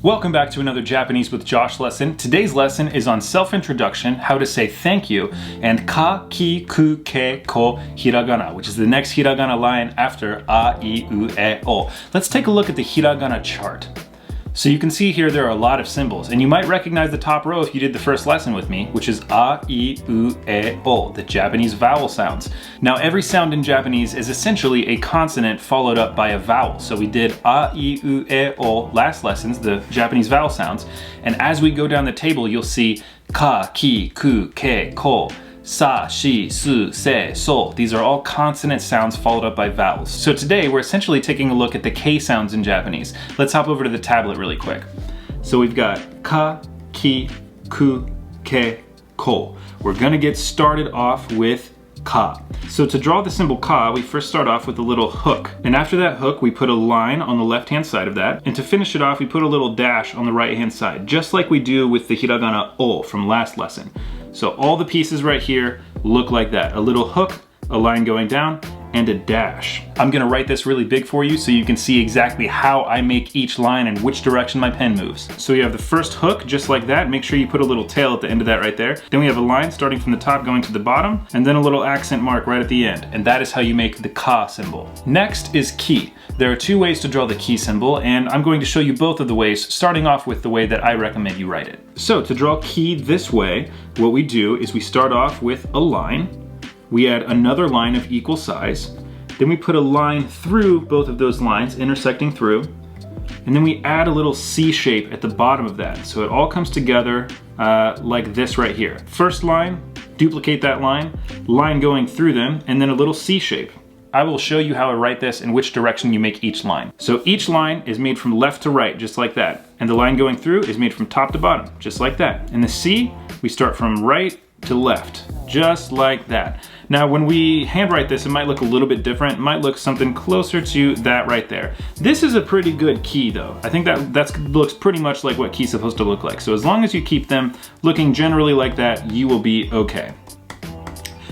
Welcome back to another Japanese with Josh lesson. Today's lesson is on self-introduction, how to say thank you, and ka, ki, ku, ke, ko, hiragana, which is the next hiragana line after a, I, u, e, o. Let's take a look at the hiragana chart. So you can see here there are a lot of symbols, and you might recognize the top row if you did the first lesson with me, which is a, I, u, e, o, the Japanese vowel sounds. Now every sound in Japanese is essentially a consonant followed up by a vowel. So we did a, I, u, e, o last lessons, the Japanese vowel sounds, and as we go down the table you'll see ka, ki, ku, ke, ko, sa, shi, su, se, so. These are all consonant sounds followed up by vowels. So today we're essentially taking a look at the K sounds in Japanese. Let's hop over to the tablet really quick. So we've got ka, ki, ku, ke, ko. We're gonna get started off with ka. So to draw the symbol ka, we first start off with a little hook. And after that hook, we put a line on the left-hand side of that. And to finish it off, we put a little dash on the right-hand side, just like we do with the hiragana o from last lesson. So all the pieces right here look like that. A little hook, a line going down, and a dash. I'm gonna write this really big for you so you can see exactly how I make each line and which direction my pen moves. So you have the first hook just like that. Make sure you put a little tail at the end of that right there. Then we have a line starting from the top going to the bottom, and then a little accent mark right at the end. And that is how you make the ka symbol. Next is ki. There are two ways to draw the ki symbol, and I'm going to show you both of the ways, starting off with the way that I recommend you write it. So to draw ki this way, what we do is we start off with a line. We add another line of equal size. Then we put a line through both of those lines, intersecting through. And then we add a little C shape at the bottom of that. So it all comes together like this right here. First line, duplicate that line going through them, and then a little C shape. I will show you how I write this and which direction you make each line. So each line is made from left to right, just like that. And the line going through is made from top to bottom, just like that. And the C, we start from right to left, just like that. Now when we handwrite this, it might look a little bit different. It might look something closer to that right there. This is a pretty good ki though. I think that looks pretty much like what ki's supposed to look like. So as long as you keep them looking generally like that, you will be okay.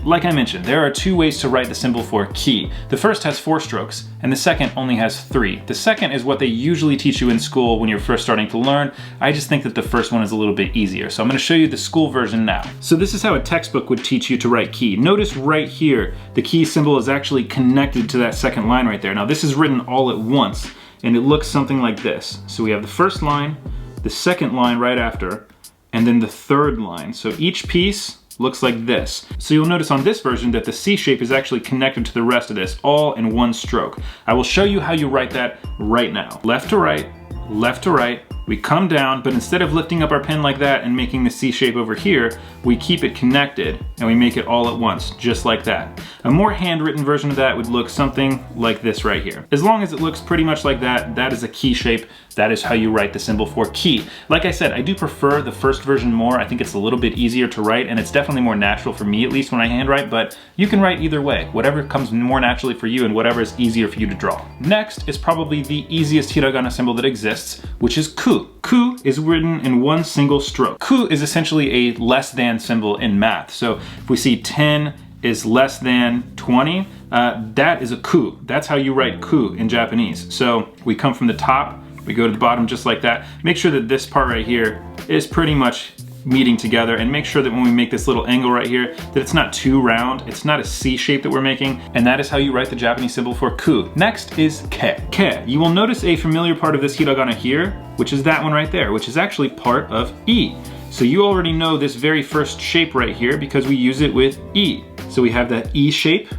Like I mentioned, there are two ways to write the symbol for ki. The first has 4 strokes, and the second only has 3. The second is what they usually teach you in school when you're first starting to learn. I just think that the first one is a little bit easier. So I'm gonna show you the school version now. So this is how a textbook would teach you to write ki. Notice right here, the ki symbol is actually connected to that second line right there. Now this is written all at once, and it looks something like this. So we have the first line, the second line right after, and then the third line. So each piece looks like this. So you'll notice on this version that the C shape is actually connected to the rest of this, all in one stroke. I will show you how you write that right now. Left to right, we come down, but instead of lifting up our pen like that and making the C shape over here, we keep it connected and we make it all at once, just like that. A more handwritten version of that would look something like this right here. As long as it looks pretty much like that, that is a ki shape. That is how you write the symbol for ki. Like I said, I do prefer the first version more. I think it's a little bit easier to write, and it's definitely more natural for me, at least when I handwrite, but you can write either way. Whatever comes more naturally for you and whatever is easier for you to draw. Next is probably the easiest hiragana symbol that exists, which is ku. Ku is written in one single stroke. Ku is essentially a less than symbol in math. So if we see 10 is less than 20, that is a ku. That's how you write ku in Japanese. So we come from the top, we go to the bottom just like that. Make sure that this part right here is pretty much meeting together, and make sure that when we make this little angle right here, that it's not too round. It's not a C shape that we're making, and that is how you write the Japanese symbol for ku. Next is ke. Ke. You will notice a familiar part of this hiragana here, which is that one right there, which is actually part of I. So you already know this very first shape right here because we use it with I. So we have that I shape,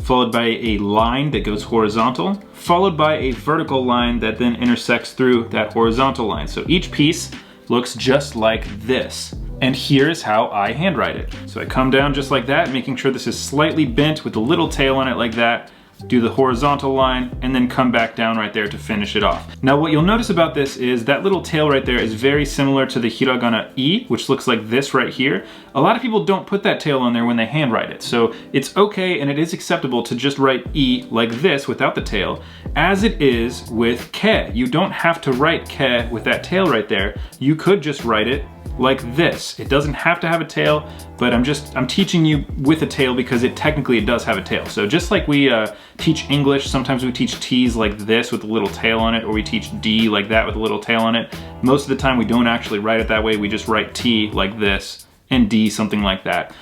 followed by a line that goes horizontal, followed by a vertical line that then intersects through that horizontal line. So each piece looks just like this. And here's how I handwrite it. So I come down just like that, making sure this is slightly bent with a little tail on it like that, do the horizontal line, and then come back down right there to finish it off. Now what you'll notice about this is that little tail right there is very similar to the hiragana I, which looks like this right here. A lot of people don't put that tail on there when they handwrite it. So it's okay and it is acceptable to just write I like this without the tail, as it is with ke. You don't have to write ke with that tail right there. You could just write it like this. It doesn't have to have a tail, but I'm teaching you with a tail because it does have a tail. So just like we teach English, sometimes we teach T's like this with a little tail on it, or we teach D like that with a little tail on it. Most of the time we don't actually write it that way. We just write T like this and D something like that.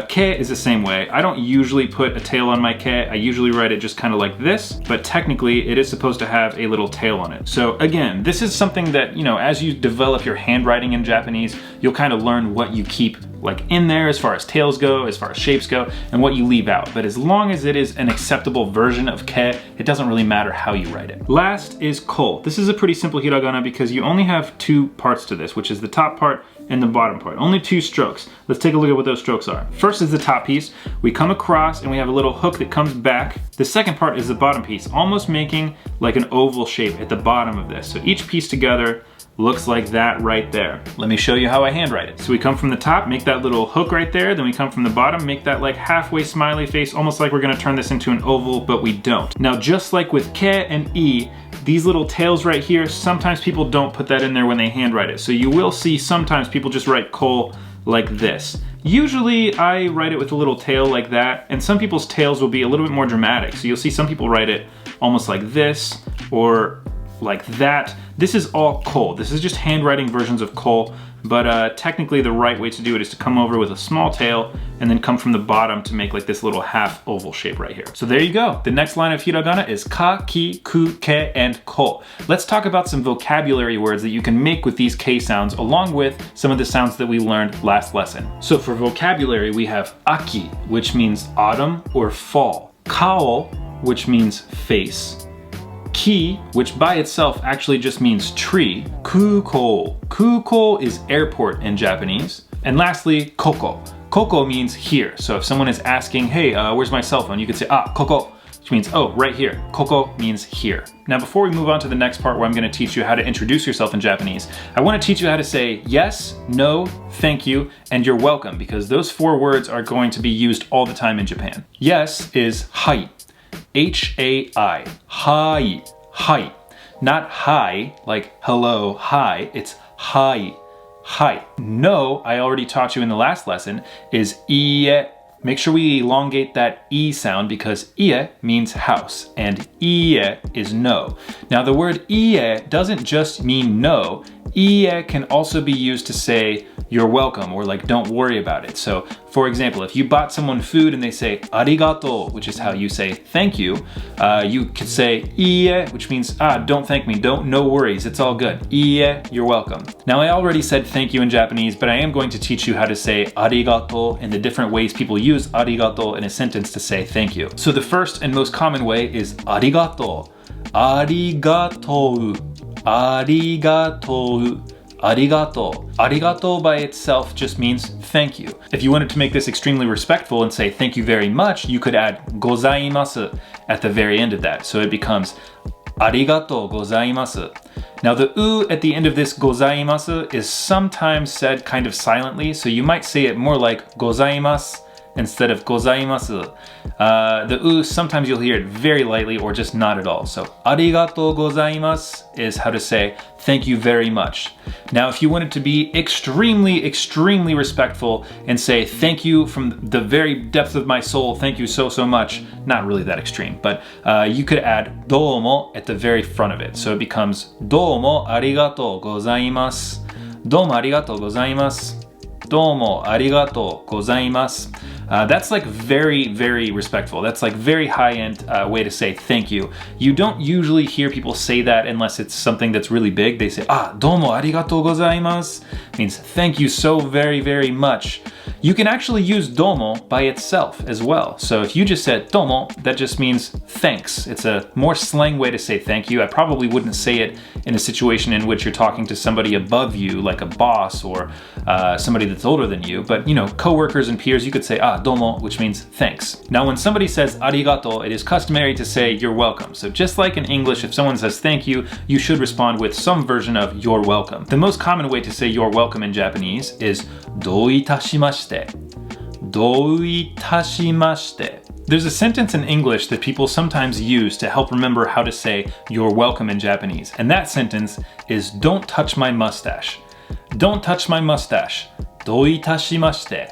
Ke is the same way. I don't usually put a tail on my ke. I usually write it just kind of like this, but technically it is supposed to have a little tail on it. So again, this is something that, you know, as you develop your handwriting in Japanese, you'll kind of learn what you keep like in there as far as tails go, as far as shapes go, and what you leave out. But as long as it is an acceptable version of ke, it doesn't really matter how you write it. Last is ko. This is a pretty simple hiragana because you only have two parts to this, which is the top part and the bottom part. Only two strokes. Let's take a look at what those strokes are. First is the top piece. We come across and we have a little hook that comes back. The second part is the bottom piece, almost making like an oval shape at the bottom of this. So each piece together looks like that right there. Let me show you how I handwrite it. So we come from the top, make that little hook right there, then we come from the bottom, make that like halfway smiley face, almost like we're gonna turn this into an oval, but we don't. Now, just like with ke and I, these little tails right here, sometimes people don't put that in there when they handwrite it. So you will see sometimes people just write ko like this. Usually I write it with a little tail like that, and some people's tails will be a little bit more dramatic. So you'll see some people write it almost like this or like that. This is all ko. This is just handwriting versions of ko, but technically the right way to do it is to come over with a small tail and then come from the bottom to make like this little half oval shape right here. So there you go. The next line of hiragana is ka, ki, ku, ke, and ko. Let's talk about some vocabulary words that you can make with these ke sounds along with some of the sounds that we learned last lesson. So for vocabulary, we have aki, which means autumn or fall. Kao, which means face. Ki, which by itself actually just means tree. Kuko. Kuko is airport in Japanese. And lastly, koko. Koko means here. So if someone is asking, hey, where's my cell phone? You could say, koko, which means, oh, right here. Koko means here. Now, before we move on to the next part where I'm gonna teach you how to introduce yourself in Japanese, I wanna teach you how to say yes, no, thank you, and you're welcome, because those four words are going to be used all the time in Japan. Yes is hai. H-A-I, hai, hai. Not hi, like hello, hi, it's hai, hai. No, I already taught you in the last lesson, is ie. Make sure we elongate that E sound because ie means house and ie is no. Now the word ie doesn't just mean no. Ie can also be used to say you're welcome or like don't worry about it. So for example, if you bought someone food and they say arigato, which is how you say thank you, you could say ie, which means don't thank me, no worries, it's all good. Ie, you're welcome. Now I already said thank you in Japanese, but I am going to teach you how to say arigato and the different ways people use arigato in a sentence to say thank you. So the first and most common way is arigato. Arigato. Arigato. Arigato. Arigato by itself just means thank you. If you wanted to make this extremely respectful and say thank you very much, you could add gozaimasu at the very end of that. So it becomes arigato gozaimasu. Now the u at the end of this gozaimasu is sometimes said kind of silently, so you might say it more like gozaimasu instead of gozaimasu. The u, sometimes you'll hear it very lightly or just not at all. So arigato gozaimasu is how to say thank you very much. Now if you wanted to be extremely, extremely respectful and say thank you from the very depth of my soul, thank you so, so much, not really that extreme, but you could add domo at the very front of it. So it becomes domo arigato gozaimasu. Domo arigato gozaimasu. Domo arigato gozaimasu. That's like very, very respectful. That's like very high-end way to say thank you. You don't usually hear people say that unless it's something that's really big. They say, domo arigatou gozaimasu, means thank you so very, very much. You can actually use domo by itself as well. So if you just said domo, that just means thanks. It's a more slang way to say thank you. I probably wouldn't say it in a situation in which you're talking to somebody above you, like a boss or somebody that's older than you. But you know, coworkers and peers, you could say domo, which means thanks. Now when somebody says arigato, it is customary to say you're welcome. So just like in English, if someone says thank you, you should respond with some version of you're welcome. The most common way to say you're welcome in Japanese is doitashimashite. Doitashimashite. There's a sentence in English that people sometimes use to help remember how to say you're welcome in Japanese. And that sentence is don't touch my mustache. Don't touch my mustache. どういたしまして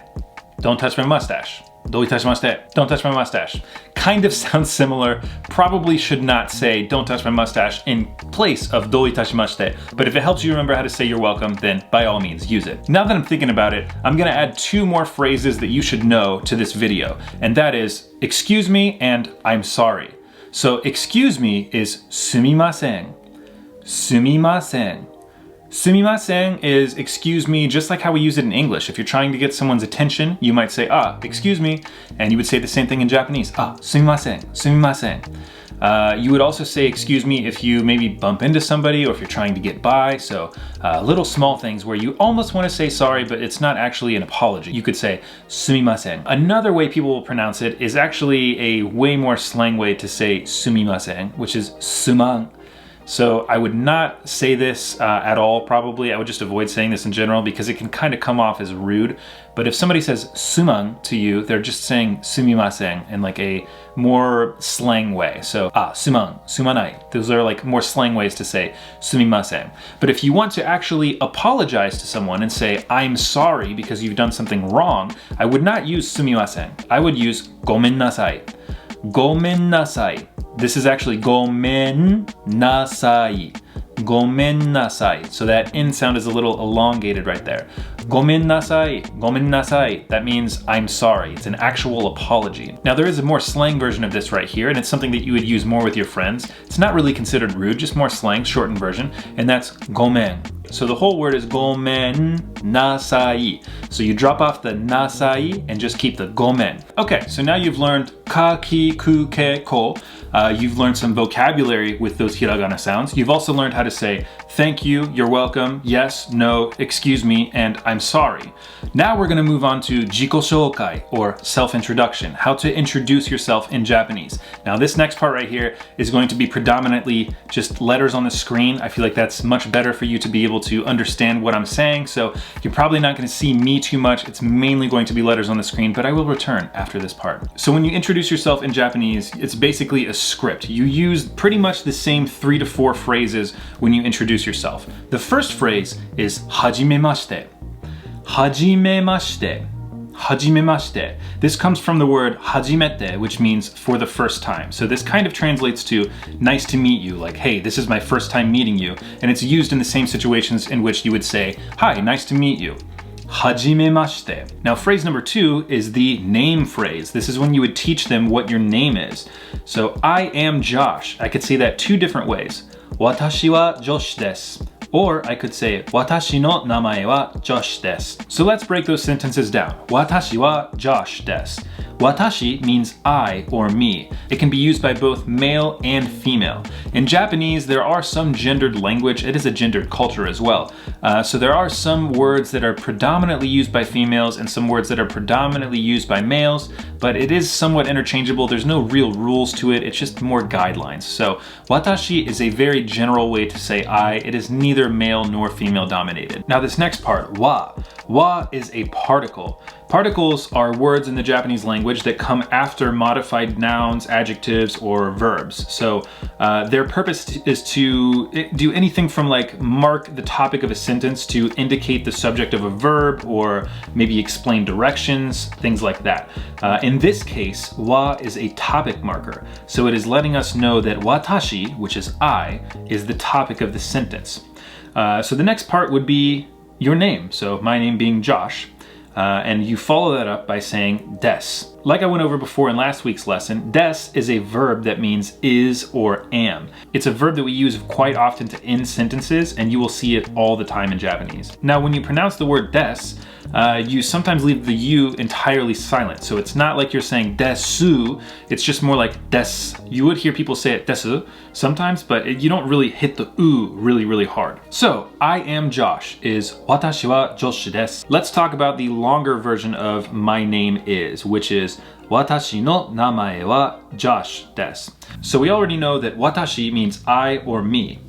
Don't touch my mustache. どういたしまして Don't touch my mustache. Kind of sounds similar. Probably should not say don't touch my mustache in place of どういたしまして. But if it helps you remember how to say you're welcome, then by all means use it. Now that I'm thinking about it, I'm gonna add 2 more phrases that you should know to this video. And that is, excuse me and I'm sorry. So excuse me is すみません. すみません. Sumimasen is excuse me, just like how we use it in English. If you're trying to get someone's attention, you might say, excuse me, and you would say the same thing in Japanese. Sumimasen, sumimasen. You would also say excuse me if you maybe bump into somebody or if you're trying to get by. So little small things where you almost want to say sorry, but it's not actually an apology. You could say sumimasen. Another way people will pronounce it is actually a way more slang way to say sumimasen, which is suman. So I would not say this at all, probably. I would just avoid saying this in general because it can kind of come off as rude. But if somebody says suman to you, they're just saying sumimasen in like a more slang way. So suman, sumanai. Those are like more slang ways to say sumimasen. But if you want to actually apologize to someone and say, I'm sorry because you've done something wrong, I would not use sumimasen. I would use gomen nasai. Gomen nasai. This is actually gomen nasai. Gomen nasai. So that in sound is a little elongated right there. Gomen nasai. Gomen nasai. That means I'm sorry. It's an actual apology. Now there is a more slang version of this right here, and it's something that you would use more with your friends. It's not really considered rude, just more slang, shortened version, and that's gomen. So the whole word is gomen nasai. So you drop off the nasai and just keep the gomen. Okay, so now you've learned ka, ki, ku, ke, ko. You've learned some vocabulary with those hiragana sounds. You've also learned how to say thank you, you're welcome, yes, no, excuse me, and I'm sorry. Now we're gonna move on to jiko shoukai, or self-introduction, how to introduce yourself in Japanese. Now this next part right here is going to be predominantly just letters on the screen. I feel like that's much better for you to be able to understand what I'm saying, so you're probably not gonna see me too much. It's mainly going to be letters on the screen, but I will return after this part. So when you introduce yourself in Japanese, it's basically a script. You use pretty much the same 3 to 4 phrases when you introduce yourself. The first phrase is hajimemashite. Hajimemashite. Hajimemashite. This comes from the word hajimete, which means for the first time. So this kind of translates to nice to meet you, like, hey, this is my first time meeting you. And it's used in the same situations in which you would say, hi, nice to meet you. Hajimemashite. Now phrase number 2 is the name phrase. This is when you would teach them what your name is. So I am Josh. I could say that 2 different ways. Watashi wa Josh desu. Or I could say, Watashi no namae wa Josh desu. So let's break those sentences down. Watashi wa Josh desu. Watashi means I or me. It can be used by both male and female. In Japanese, there are some gendered language. It is a gendered culture as well. So there are some words that are predominantly used by females and some words that are predominantly used by males, but it is somewhat interchangeable. There's no real rules to it. It's just more guidelines. So watashi is a very general way to say I. It is neither male nor female dominated. Now this next part, wa. Wa is a particle. Particles are words in the Japanese language that come after modified nouns, adjectives, or verbs. So their purpose is to do anything from like mark the topic of a sentence to indicate the subject of a verb or maybe explain directions, things like that. In this case, wa is a topic marker. So it is letting us know that watashi, which is I, is the topic of the sentence. So the next part would be your name. So my name being Josh. And you follow that up by saying des. Like I went over before in last week's lesson, des is a verb that means is or am. It's a verb that we use quite often to end sentences, and you will see it all the time in Japanese. Now, when you pronounce the word des, you sometimes leave the U entirely silent. So it's not like you're saying desu, it's just more like des. You would hear people say it desu sometimes, but you don't really hit the U really hard. So, I am Josh is watashi wa Josh desu. Let's talk about the longer version of my name is, which is watashi no namae wa Josh desu. So we already know that watashi means I or me.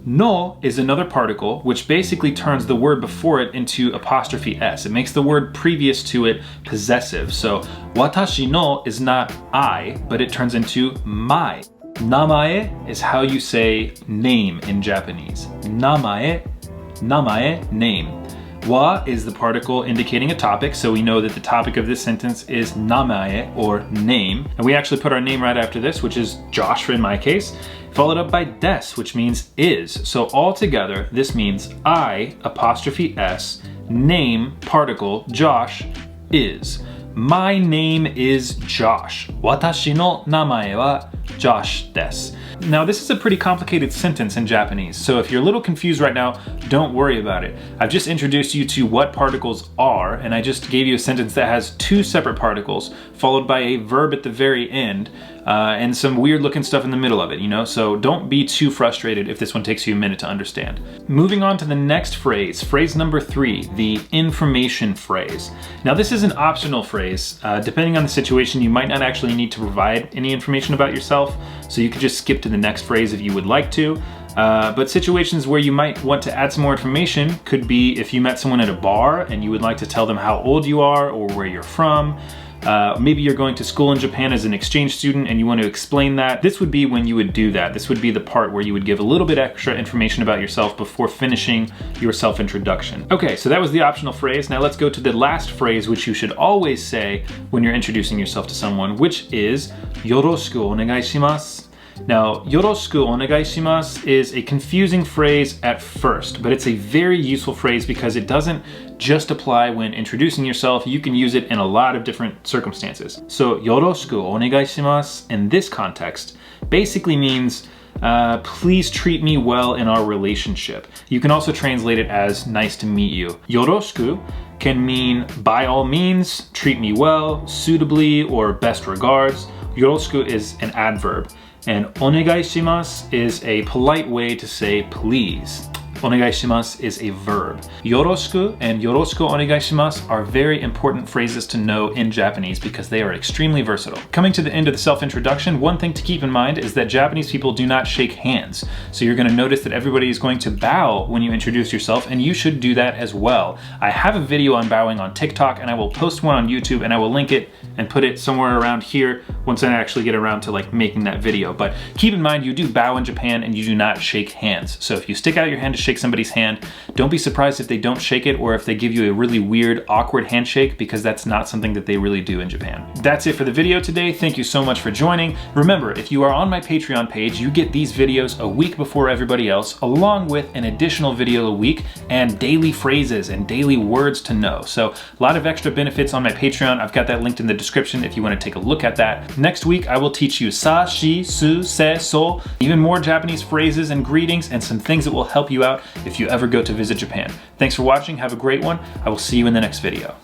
No is another particle which basically turns the word before it into apostrophe s. It makes the word previous to it possessive. So watashi no is not I, but it turns into my. Namae is how you say name in Japanese. Namae, namae, name. Wa is the particle indicating a topic, so we know that the topic of this sentence is namae, or name. And we actually put our name right after this, which is Josh in my case, followed up by des, which means is. So all together, this means I, apostrophe S, name, particle, Josh, is. My name is Josh. Watashi no namae wa Josh desu. Now this is a pretty complicated sentence in Japanese, so if you're a little confused right now, don't worry about it. I've just introduced you to what particles are, and I just gave you a sentence that has two separate particles, followed by a verb at the very end, and some weird looking stuff in the middle of it, you know? So don't be too frustrated if this one takes you a minute to understand. Moving on to the next phrase, phrase number 3, the information phrase. Now this is an optional phrase. Depending on the situation, you might not actually need to provide any information about yourself, so you could just skip to the next phrase if you would like to. But situations where you might want to add some more information could be if you met someone at a bar and you would like to tell them how old you are or where you're from. Maybe you're going to school in Japan as an exchange student and you want to explain that. This would be when you would do that. This would be the part where you would give a little bit extra information about yourself before finishing your self-introduction. Okay, so that was the optional phrase. Now let's go to the last phrase, which you should always say when you're introducing yourself to someone, which is yoroshiku onegai shimasu. Now, yoroshiku onegai shimasu is a confusing phrase at first, but it's a very useful phrase because it doesn't just apply when introducing yourself. You can use it in a lot of different circumstances. So, yoroshiku onegai shimasu in this context basically means please treat me well in our relationship. You can also translate it as nice to meet you. Yoroshiku can mean by all means, treat me well, suitably, or best regards. Yoroshiku is an adverb. And onegai shimasu is a polite way to say please. Onegai shimasu is a verb. Yoroshiku and yoroshiku onegai shimasu are very important phrases to know in Japanese because they are extremely versatile. Coming to the end of the self-introduction, one thing to keep in mind is that Japanese people do not shake hands. So you're going to notice that everybody is going to bow when you introduce yourself, and you should do that as well. I have a video on bowing on TikTok, and I will post one on YouTube, and I will link it and put it somewhere around here once I actually get around to like making that video. But keep in mind, you do bow in Japan and you do not shake hands. So if you stick out your hand to shake somebody's hand, don't be surprised if they don't shake it or if they give you a really weird, awkward handshake, because that's not something that they really do in Japan. That's it for the video today. Thank you so much for joining. Remember, if you are on my Patreon page, you get these videos a week before everybody else, along with an additional video a week and daily phrases and daily words to know. So a lot of extra benefits on my Patreon. I've got that linked in the description if you want to take a look at that. Next week, I will teach you sa, shi, su, se, so, even more Japanese phrases and greetings and some things that will help you out if you ever go to visit Japan. Thanks for watching. Have a great one. I will see you in the next video.